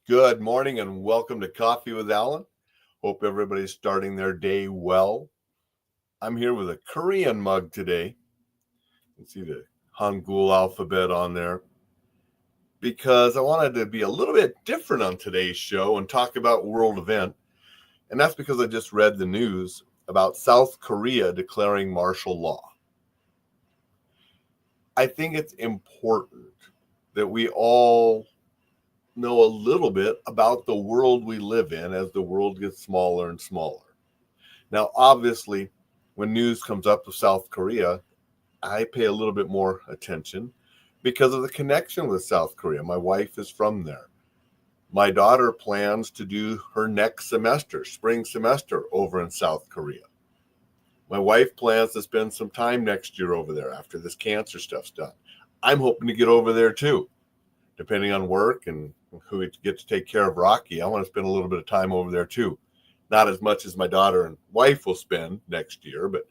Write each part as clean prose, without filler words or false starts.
Good morning and welcome to Coffee with Alain. Hope everybody's starting their day well. I'm here with a Korean mug today. You can see the Hangul alphabet on there because I wanted to be a little bit different on today's show and talk about world event. And that's because I just read the news about South Korea declaring martial law. I think it's important that we all know a little bit about the world we live in as the world gets smaller and smaller. Now, obviously, when news comes up of South Korea, I pay a little bit more attention because of the connection with South Korea. My wife is from there. My daughter plans to do her next semester, spring semester, over in South Korea. My wife plans to spend some time next year over there after this cancer stuff's done. I'm hoping to get over there too, depending on work and who we get to take care of Rocky. I want to spend a little bit of time over there too. Not as much as my daughter and wife will spend next year, but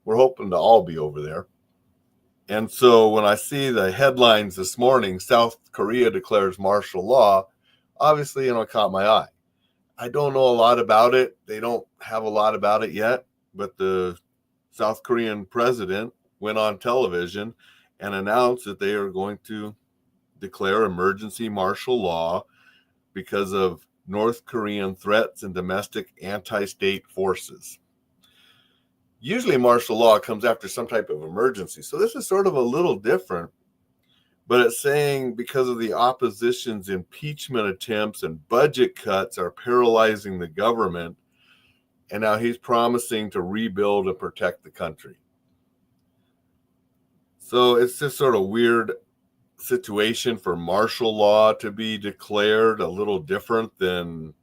we're hoping to all be over there. And so when I see the headlines this morning, South Korea declares martial law, obviously, it caught my eye. I don't know a lot about it. They don't have a lot about it yet, but the South Korean president went on television and announced that they are going to declare emergency martial law because of North Korean threats and domestic anti-state forces. Usually martial law comes after some type of emergency. So this is sort of a little different, but it's saying because of the opposition's impeachment attempts and budget cuts are paralyzing the government, and now he's promising to rebuild and protect the country. So it's just sort of weird situation for martial law to be declared, a little different than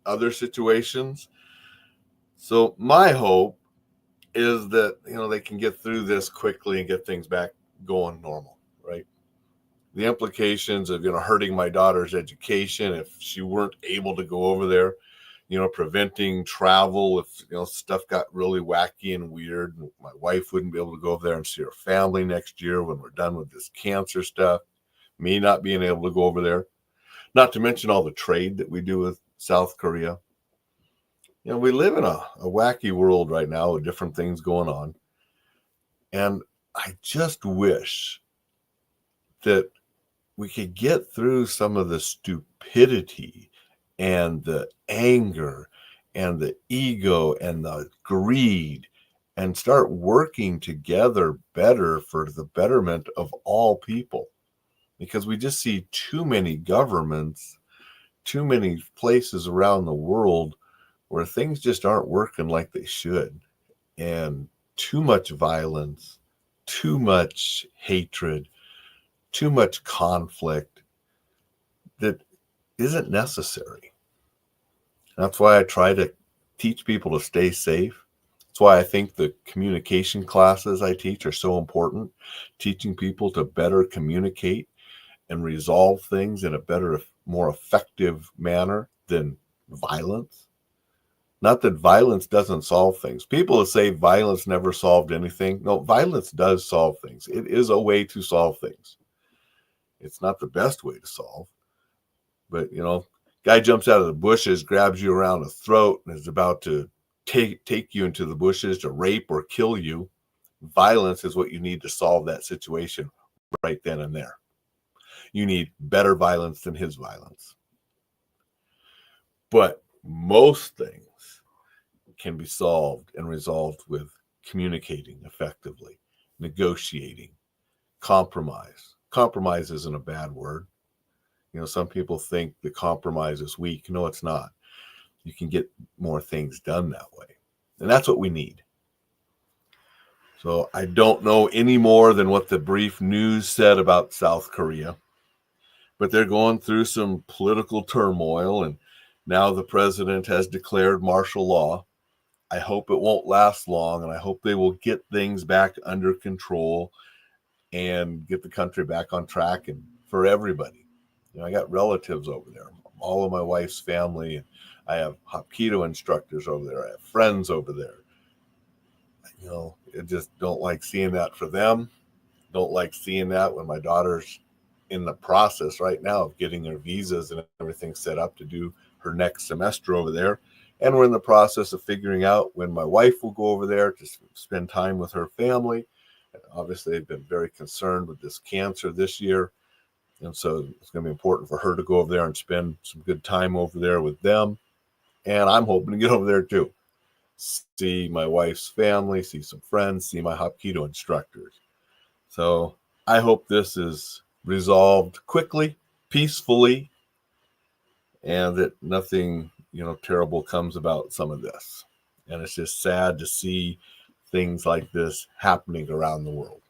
other situations. So my hope is that they can get through this quickly and get things back going normal, right? The implications of hurting my daughter's education if she weren't able to go over there, preventing travel if stuff got really wacky and weird. My wife wouldn't be able to go over there and see her family next year when we're done with this cancer stuff. Me not being able to go over there, not to mention all the trade that we do with South Korea. We live in a wacky world right now with different things going on. And I just wish that we could get through some of the stupidity and the anger and the ego and the greed and start working together better for the betterment of all people. Because we just see too many governments, too many places around the world where things just aren't working like they should, and too much violence, too much hatred, too much conflict that isn't necessary. That's why I try to teach people to stay safe. That's why I think the communication classes I teach are so important, teaching people to better communicate and resolve things in a better, more effective manner than violence. Not that violence doesn't solve things. People that say violence never solved anything. No, violence does solve things. It is a way to solve things. It's not the best way to solve. But, guy jumps out of the bushes, grabs you around the throat, and is about to take you into the bushes to rape or kill you. Violence is what you need to solve that situation right then and there. You need better violence than his violence. But most things can be solved and resolved with communicating effectively, negotiating, compromise. Compromise isn't a bad word. Some people think the compromise is weak. No, it's not. You can get more things done that way. And that's what we need. So I don't know any more than what the brief news said about South Korea, but they're going through some political turmoil, and now the president has declared martial law. I hope it won't last long, and I hope they will get things back under control and get the country back on track and for everybody. I got relatives over there, all of my wife's family. I have Hapkido instructors over there. I have friends over there. I just don't like seeing that for them. Don't like seeing that when my daughter's in the process right now of getting her visas and everything set up to do her next semester over there. And we're in the process of figuring out when my wife will go over there to spend time with her family. And obviously, they've been very concerned with this cancer this year. And so it's going to be important for her to go over there and spend some good time over there with them. And I'm hoping to get over there too. See my wife's family, see some friends, see my Hapkido instructors. So I hope this is resolved quickly, peacefully, and that nothing, terrible comes about some of this. And it's just sad to see things like this happening around the world.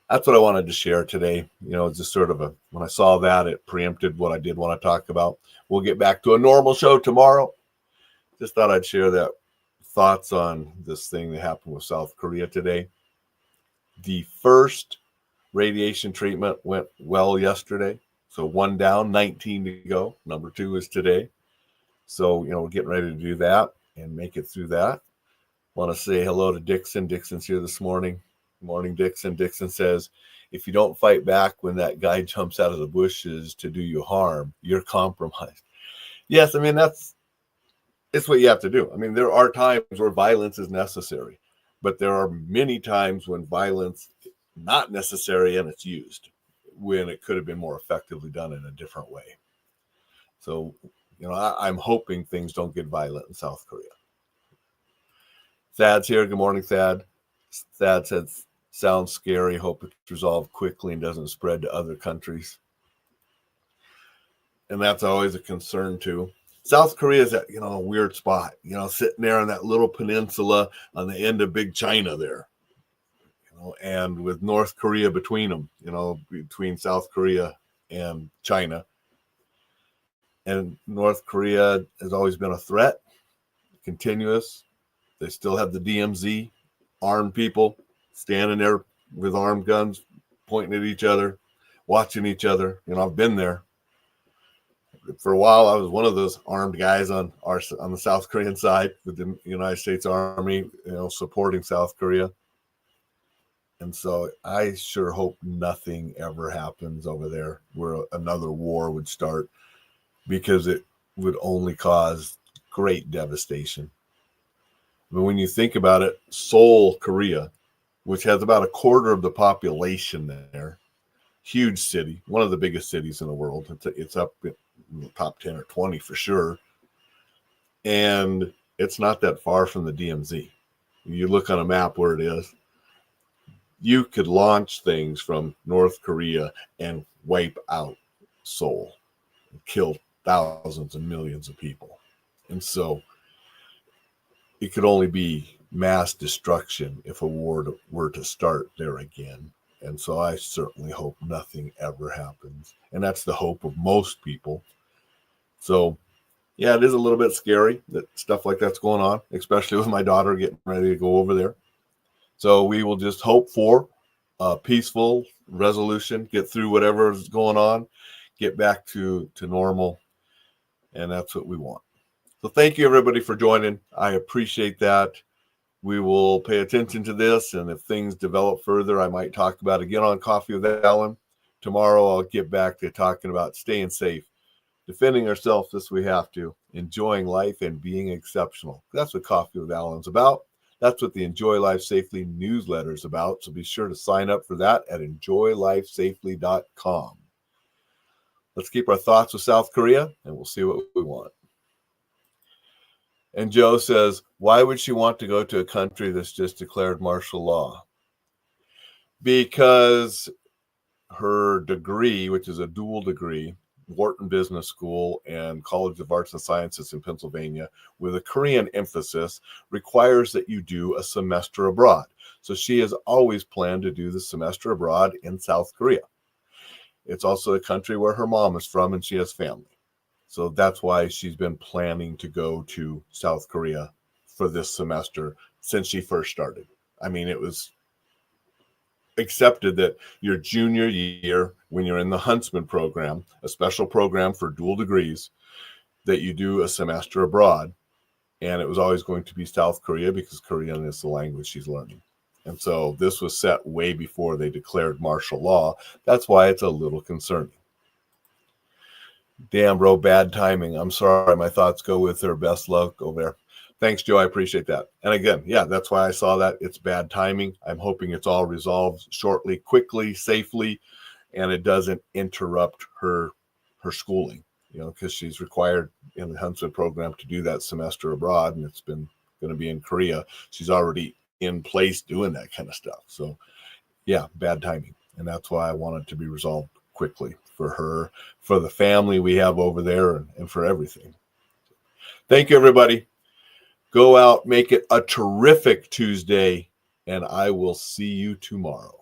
That's what I wanted to share today. Just sort of when I saw that, it preempted what I did want to talk about. We'll get back to a normal show tomorrow. Just thought I'd share that thoughts on this thing that happened with South Korea today. The first radiation treatment went well yesterday. So 1 down, 19 to go. Number 2 is today. So, we're getting ready to do that and make it through that. Want to say hello to Dixon. Dixon's here this morning. Good morning, Dixon. Dixon says, if you don't fight back when that guy jumps out of the bushes to do you harm, you're compromised. Yes, it's what you have to do. There are times where violence is necessary, but there are many times when violence is not necessary and it's used when it could have been more effectively done in a different way. So, I'm hoping things don't get violent in South Korea. Thad's here. Good morning, Thad. Thad says, sounds scary. Hope it's resolved quickly and doesn't spread to other countries. And that's always a concern too. South Korea is at, a weird spot, sitting there on that little peninsula on the end of Big China there, and with North Korea between them, between South Korea and China. And North Korea has always been a threat, continuous. They still have the DMZ, armed people standing there with armed guns, pointing at each other, watching each other. I've been there. For a while, I was one of those armed guys on the South Korean side with the United States Army, supporting South Korea. And so I sure hope nothing ever happens over there where another war would start, because it would only cause great devastation. But when you think about it, Seoul, Korea, which has about a quarter of the population there, huge city, one of the biggest cities in the world. It's up in the top 10 or 20 for sure. And it's not that far from the DMZ. You look on a map where it is, you could launch things from North Korea and wipe out Seoul, and kill thousands and millions of people. And so it could only be mass destruction if a war were to start there again. And so I certainly hope nothing ever happens. And that's the hope of most people. So, yeah, it is a little bit scary that stuff like that's going on, especially with my daughter getting ready to go over there. So we will just hope for a peaceful resolution, get through whatever is going on, get back to normal. And that's what we want. So thank you, everybody, for joining. I appreciate that. We will pay attention to this, and if things develop further, I might talk about it again on Coffee with Alain. Tomorrow, I'll get back to talking about staying safe, defending ourselves as we have to, enjoying life, and being exceptional. That's what Coffee with Alain's about. That's what the Enjoy Life Safely newsletter is about, so be sure to sign up for that at enjoylifesafely.com. Let's keep our thoughts with South Korea, and we'll see what we want. And Joe says, why would she want to go to a country that's just declared martial law? Because her degree, which is a dual degree, Wharton Business School and College of Arts and Sciences in Pennsylvania, with a Korean emphasis, requires that you do a semester abroad. So she has always planned to do the semester abroad in South Korea. It's also a country where her mom is from and she has family. So that's why she's been planning to go to South Korea for this semester since she first started. It was accepted that your junior year, when you're in the Huntsman program, a special program for dual degrees, that you do a semester abroad. And it was always going to be South Korea because Korean is the language she's learning. And so this was set way before they declared martial law. That's why it's a little concerning. Damn, bro, bad timing. I'm sorry. My thoughts go with her. Best luck over there. Thanks, Joe. I appreciate that. And again, yeah, that's why I saw that. It's bad timing. I'm hoping it's all resolved shortly, quickly, safely, and it doesn't interrupt her schooling, because she's required in the Huntsman program to do that semester abroad, and it's been going to be in Korea. She's already in place doing that kind of stuff. So, yeah, bad timing. And that's why I want it to be resolved quickly for her, for the family we have over there, and for everything. Thank you, everybody. Go out, make it a terrific Tuesday, and I will see you tomorrow.